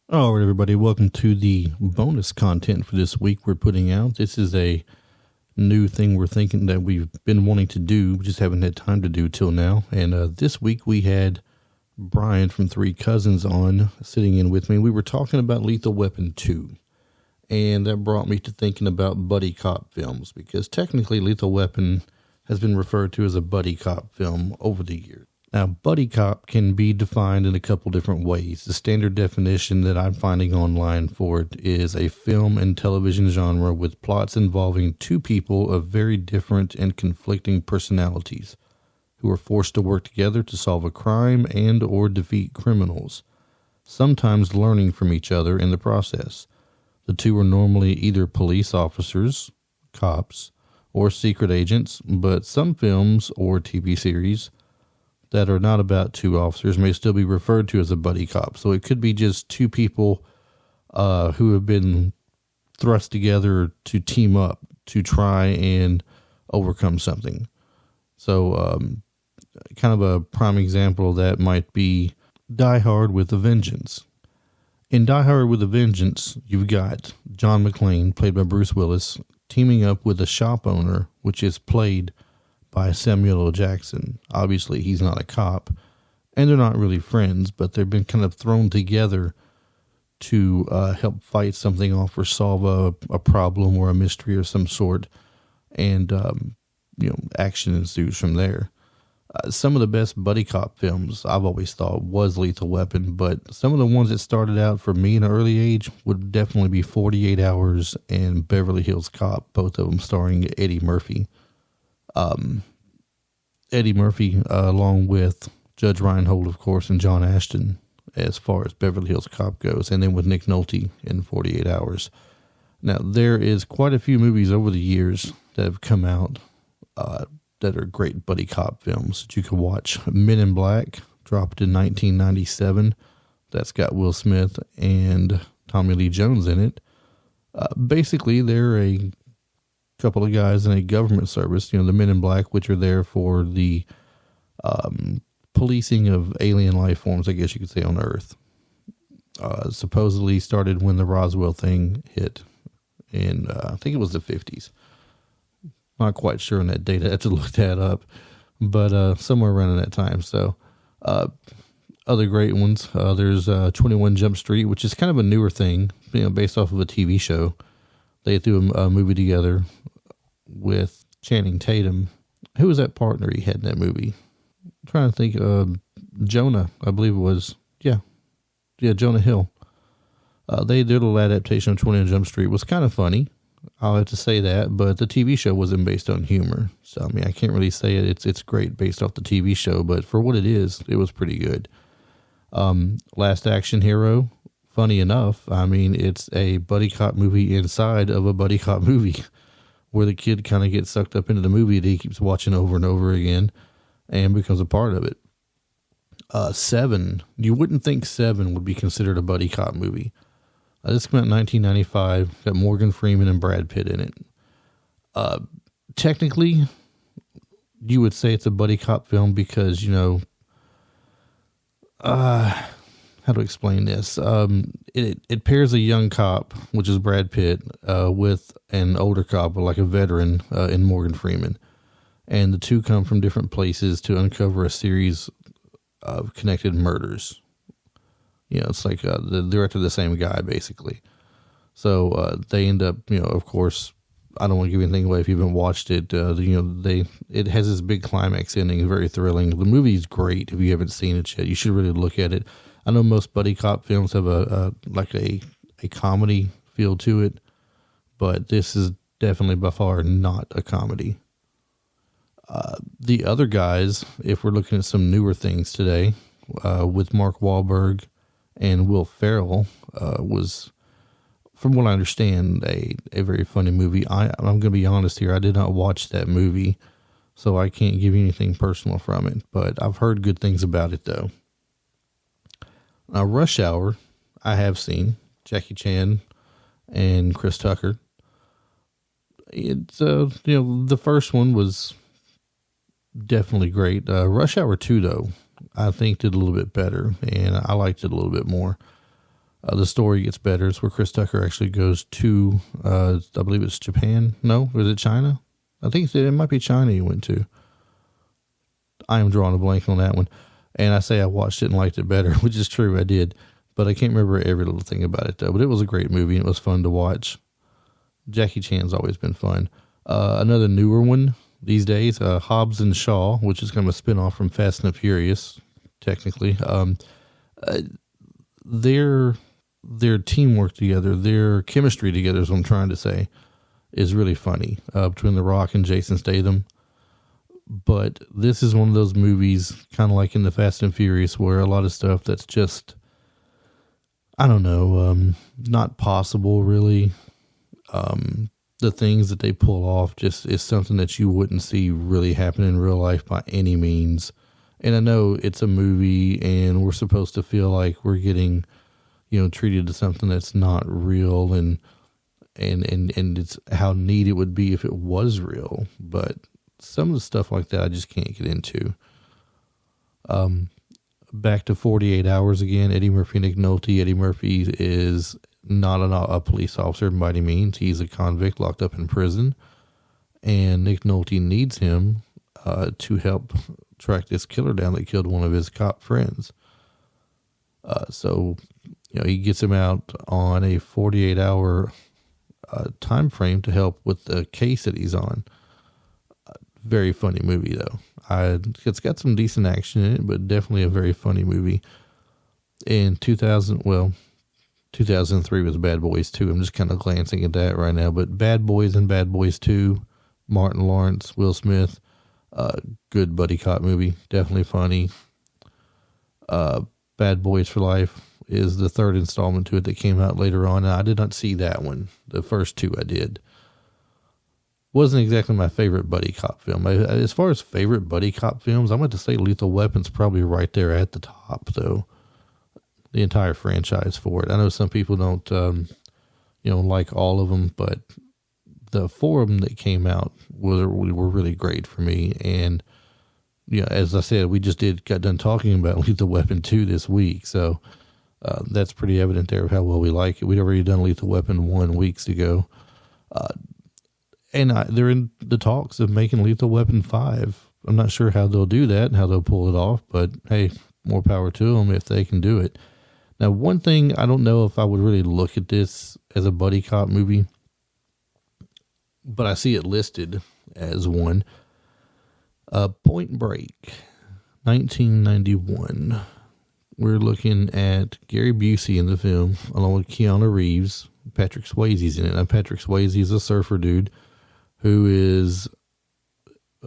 All right, everybody, welcome to the bonus content for this week we're putting out. This is a new thing we're thinking that we've been wanting to do, we just haven't had time to do till now. And this week we had Brian from Three Cousins on sitting in with me. We were talking about Lethal Weapon 2, and that brought me to thinking about buddy cop films, because technically Lethal Weapon has been referred to as a buddy cop film over the years. Now, buddy cop can be defined in a couple different ways. The standard definition that I'm finding online for it is a film and television genre with plots involving two people of very different and conflicting personalities who are forced to work together to solve a crime and or defeat criminals, sometimes learning from each other in the process. The two are normally either police officers, cops, or secret agents, but some films or TV series that are not about two officers may still be referred to as a buddy cop. So it could be just two people who have been thrust together to team up to try and overcome something. So kind of a prime example of that might be Die Hard with a Vengeance. In Die Hard with a Vengeance, you've got John McClane, played by Bruce Willis, teaming up with a shop owner, which is played by Samuel L. Jackson. Obviously, he's not a cop, and they're not really friends, but they've been kind of thrown together to help fight something off or solve a problem or a mystery of some sort, and action ensues from there. Some of the best buddy cop films I've always thought was Lethal Weapon, but some of the ones that started out for me in an early age would definitely be 48 Hours and Beverly Hills Cop, both of them starring Eddie Murphy. Eddie Murphy, along with Judge Reinhold, of course, and John Ashton, as far as Beverly Hills Cop goes, and then with Nick Nolte in 48 Hours. Now, there is quite a few movies over the years that have come out that are great buddy cop films that you can watch. Men in Black, dropped in 1997. That's got Will Smith and Tommy Lee Jones in it. Basically, they're a couple of guys in a government service, the Men in Black, which are there for the policing of alien life forms, I guess you could say, on Earth. Supposedly started when the Roswell thing hit in, I think it was the 50s. Not quite sure on that date. I had to look that up, but somewhere around that time. So other great ones. There's 21 Jump Street, which is kind of a newer thing, based off of a TV show. They threw a movie together with Channing Tatum. Who was that partner he had in that movie? I'm trying to think. Jonah, I believe it was. Yeah, Jonah Hill. They did a little adaptation of 21 Jump Street. It was kind of funny. I'll have to say that, but the TV show wasn't based on humor. So, I mean, I can't really say it. It's great based off the TV show, but for what it is, it was pretty good. Last Action Hero, funny enough, I mean, it's a buddy cop movie inside of a buddy cop movie where the kid kind of gets sucked up into the movie that he keeps watching over and over again and becomes a part of it. Seven, you wouldn't think Seven would be considered a buddy cop movie. This came out in 1995, got Morgan Freeman and Brad Pitt in it. Technically, you would say it's a buddy cop film because, how to explain this? It pairs a young cop, which is Brad Pitt, with an older cop, like a veteran, in Morgan Freeman. And the two come from different places to uncover a series of connected murders. It's like they're after the same guy, basically. So they end up, of course, I don't want to give anything away if you haven't watched it. It has this big climax ending, very thrilling. The movie's great if you haven't seen it yet. You should really look at it. I know most buddy cop films have a comedy feel to it, but this is definitely by far not a comedy. The other guys, if we're looking at some newer things today, with Mark Wahlberg and Will Ferrell, was, from what I understand, a very funny movie. I'm going to be honest here. I did not watch that movie, so I can't give you anything personal from it, but I've heard good things about it, though. Now, Rush Hour, I have seen. Jackie Chan and Chris Tucker. It's, the first one was definitely great. Rush Hour 2, though, I think did a little bit better, and I liked it a little bit more. The story gets better. It's where Chris Tucker actually goes to, I believe it's Japan. No, was it China? I think it might be China he went to. I am drawing a blank on that one. And I say I watched it and liked it better, which is true, I did. But I can't remember every little thing about it, though. But it was a great movie, and it was fun to watch. Jackie Chan's always been fun. Another newer one these days, Hobbs and Shaw, which is kind of a spinoff from Fast and the Furious, technically. Their teamwork together, their chemistry together is what I'm trying to say, is really funny, between The Rock and Jason Statham. But this is one of those movies, kind of like in the Fast and Furious, where a lot of stuff that's just, I don't know, not possible really. The things that they pull off just is something that you wouldn't see really happen in real life by any means. And I know it's a movie and we're supposed to feel like we're getting, treated to something that's not real and it's how neat it would be if it was real. But some of the stuff like that I just can't get into. Back to 48 Hours again, Eddie Murphy, Nick Nolte. Eddie Murphy is not a police officer by any means. He's a convict locked up in prison. And Nick Nolte needs him to help track this killer down that killed one of his cop friends. So he gets him out on a 48-hour time frame to help with the case that he's on. Very funny movie, though. It's got some decent action in it, but definitely a very funny movie. In 2003 was Bad Boys 2. I'm just kind of glancing at that right now. But Bad Boys and Bad Boys 2, Martin Lawrence, Will Smith, good buddy cop movie. Definitely funny. Bad Boys for Life is the third installment to it that came out later on. And I did not see that one. The first two I did. Wasn't exactly my favorite buddy cop film. As far as favorite buddy cop films, I'm going to say Lethal Weapon's probably right there at the top, though. The entire franchise for it. I know some people don't, like all of them, but the four of them that came out were really great for me. And, as I said, we just got done talking about Lethal Weapon 2 this week. So, that's pretty evident there of how well we like it. We'd already done Lethal Weapon 1 weeks ago. And they're in the talks of making Lethal Weapon 5. I'm not sure how they'll do that and how they'll pull it off, but hey, more power to them if they can do it. Now, one thing, I don't know if I would really look at this as a buddy cop movie, but I see it listed as one. Point Break, 1991. We're looking at Gary Busey in the film, along with Keanu Reeves. Patrick Swayze's in it. Now, Patrick Swayze is a surfer dude who is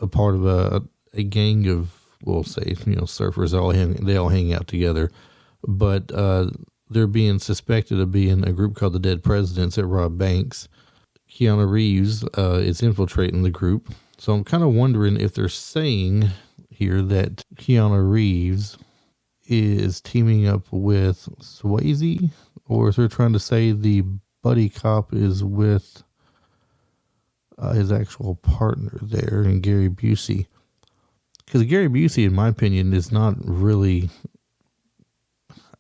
a part of a gang of, we'll say, surfers. They all hang out together. But they're being suspected of being a group called the Dead Presidents that rob banks. Keanu Reeves is infiltrating the group. So I'm kind of wondering if they're saying here that Keanu Reeves is teaming up with Swayze, or if they're trying to say the buddy cop is with his actual partner there, and Gary Busey. Because Gary Busey, in my opinion, is not really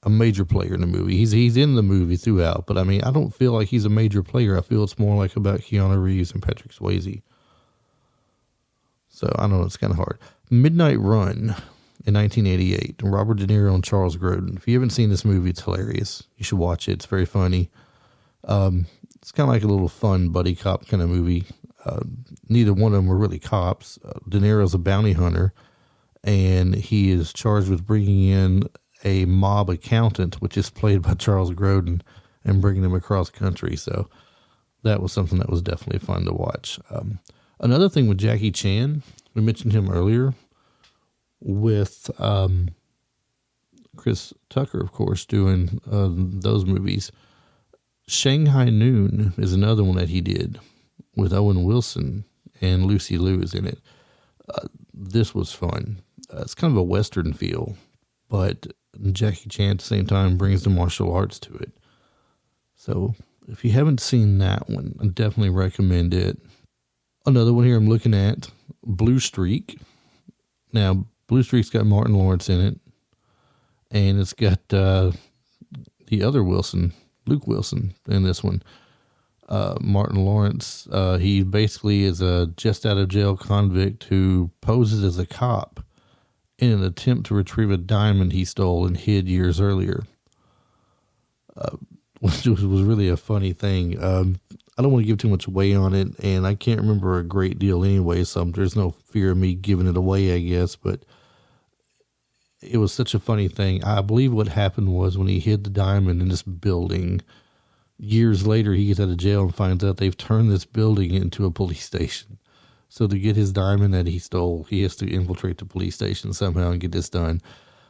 a major player in the movie. He's in the movie throughout, but I mean, I don't feel like he's a major player. I feel it's more like about Keanu Reeves and Patrick Swayze. So I don't know, it's kind of hard. Midnight Run in 1988, Robert De Niro and Charles Grodin. If you haven't seen this movie, it's hilarious. You should watch it. It's very funny. It's kind of like a little fun buddy cop kind of movie. Neither one of them were really cops. De Niro's a bounty hunter, and he is charged with bringing in a mob accountant, which is played by Charles Grodin, and bringing him across country. So that was something that was definitely fun to watch. Another thing with Jackie Chan, we mentioned him earlier, with Chris Tucker, of course, doing those movies. Shanghai Noon is another one that he did with Owen Wilson, and Lucy Liu is in it. This was fun. It's kind of a Western feel, but Jackie Chan at the same time brings the martial arts to it. So if you haven't seen that one, I definitely recommend it. Another one here I'm looking at, Blue Streak. Now, Blue Streak's got Martin Lawrence in it, and it's got the the other Wilson, Luke Wilson, in this one. Martin Lawrence, he basically is a just out of jail convict who poses as a cop in an attempt to retrieve a diamond he stole and hid years earlier, which was really a funny thing. I don't want to give too much away on it, and I can't remember a great deal anyway, so there's no fear of me giving it away, I guess, but it was such a funny thing. I believe what happened was when he hid the diamond in this building, years later he gets out of jail and finds out they've turned this building into a police station. So to get his diamond that he stole, he has to infiltrate the police station somehow and get this done.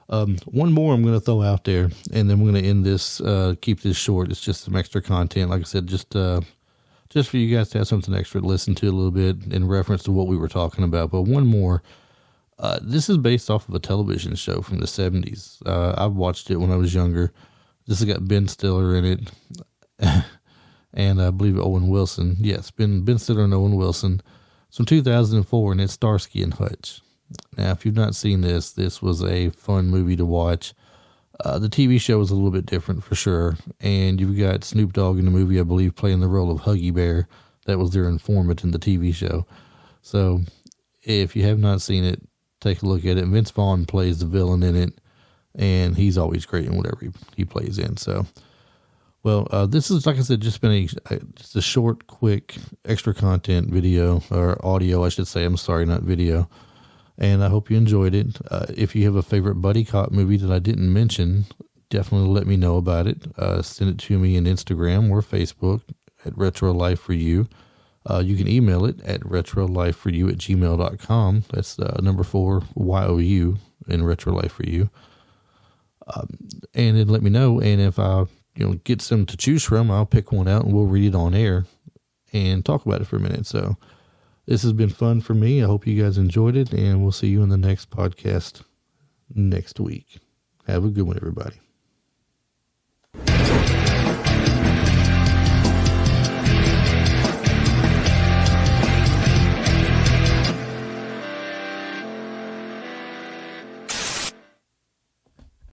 One more I'm going to throw out there, and then we're going to end this, keep this short. It's just some extra content. Like I said, just for you guys to have something extra to listen to a little bit in reference to what we were talking about. But one more, this is based off of a television show from the 70s. I've watched it when I was younger. This has got Ben Stiller in it, and I believe Owen Wilson. Yes, Ben Stiller and Owen Wilson. It's from 2004, and it's Starsky and Hutch. Now, if you've not seen this was a fun movie to watch. The TV show is a little bit different for sure, and you've got Snoop Dogg in the movie, I believe, playing the role of Huggy Bear. That was their informant in the TV show. So, if you have not seen it, take a look at it. Vince Vaughn plays the villain in it, and he's always great in whatever he plays in. So, well, this is, like I said, just been just a short, quick, extra content video, or audio, I should say. I'm sorry, not video. And I hope you enjoyed it. If you have a favorite buddy cop movie that I didn't mention, definitely let me know about it. Send it to me on Instagram or Facebook at Retro Life for You. You can email it at retrolifeforyou@gmail.com. That's number 4 YOU in Retro Life for You. And then let me know. And if I get some to choose from, I'll pick one out and we'll read it on air and talk about it for a minute. So this has been fun for me. I hope you guys enjoyed it, and we'll see you in the next podcast next week. Have a good one, everybody.